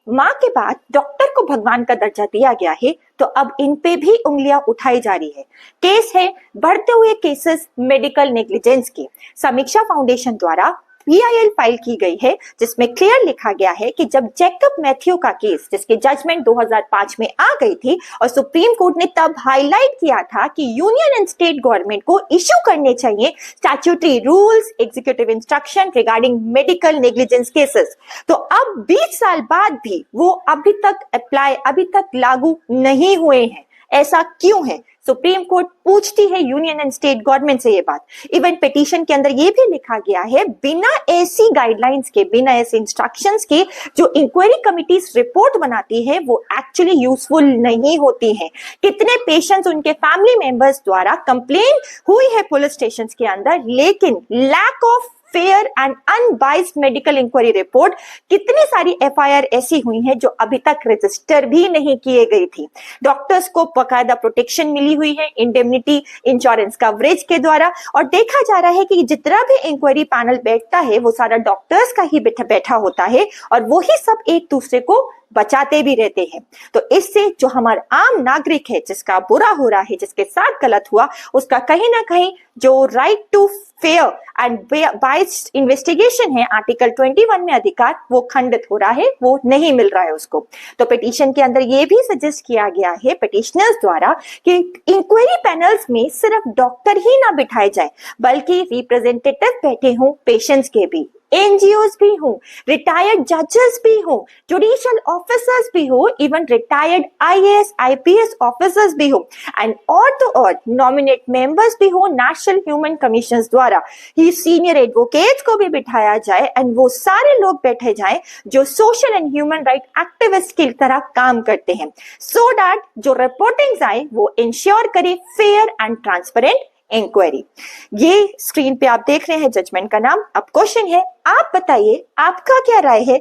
माँ के बाद डॉक्टर को भगवान का दर्जा दिया गया है, तो अब इन पे भी उंगलियां उठाई जा रही है। केस है बढ़ते हुए केसेस मेडिकल नेग्लिजेंस की। समीक्षा फाउंडेशन द्वारा PIL फाइल की गई है, जिसमें क्लियर लिखा गया है कि जब जैकब मैथ्यू का केस, जिसकी जजमेंट 2005 में आ गई थी और सुप्रीम कोर्ट ने तब हाईलाइट किया था कि यूनियन एंड स्टेट गवर्नमेंट को इश्यू करने चाहिए statutory rules, executive instruction regarding medical negligence cases, तो अब 20 साल बाद भी वो अभी तक लागू नहीं हुए हैं। ऐसा क्यों है? सुप्रीम कोर्ट पूछती है यूनियन एंड स्टेट गवर्नमेंट से ये बात। इवन पिटीशन के अंदर ये भी लिखा गया है, बिना ऐसी गाइडलाइंस के, बिना ऐसे इंस्ट्रक्शंस के जो इंक्वायरी कमिटीज रिपोर्ट बनाती है वो एक्चुअली यूजफुल नहीं होती है। कितने पेशेंट्स, उनके फैमिली मेंबर्स द्वारा कंप्लेन हुई है पुलिस स्टेशन के अंदर, लेकिन lack of fair and unbiased medical inquiry report, कितनी सारी FIR ऐसी हुई हैं जो अभी तक रजिस्टर भी नहीं किए गई थी। डॉक्टर्स को बकायदा प्रोटेक्शन मिली हुई है इंडेमनिटी इंश्योरेंस कवरेज के द्वारा, और देखा जा रहा है कि जितना भी इंक्वायरी पैनल बैठता है वो सारा डॉक्टर्स का ही बैठा होता है और वो ही सब एक दूसरे को बचाते भी रहते हैं। तो इससे जो हमारा आम नागरिक है, जिसका बुरा हो रहा है, जिसके साथ गलत हुआ, उसका कहीं ना कहीं जो right to fair and biased investigation है, आर्टिकल 21 में अधिकार, वो खंडित हो रहा है, वो नहीं मिल रहा है उसको। तो पिटीशन के अंदर ये भी सजेस्ट किया गया है पिटिशनर्स द्वारा कि इंक्वायरी पैनल्स में सिर्फ डॉक्टर ही ना बिठाए जाए, बल्कि रिप्रेजेंटेटिव बैठे हों पेशेंट्स के भी, NGOs भी हों, रिटायर्ड जजेस भी हों, जुडिशियल ऑफिसर्स भी हो, even retired IAS IPS officers भी हो, एंड और तो और नॉमिनेट मेंबर्स भी हो नेशनल ह्यूमन कमीशन द्वारा। ही सीनियर एडवोकेट्स को भी बिठाया जाए एंड वो सारे लोग बैठे जाएं जो social and human right activist की तरह काम करते हैं, सो दैट जो रिपोर्टिंग्स आए वो इंश्योर करे फेयर एंड ट्रांसपेरेंट इंक्वायरी। ये स्क्रीन पे आप देख रहे हैं जजमेंट का नाम। अब क्वेश्चन है, आप बताइए आपका क्या राय है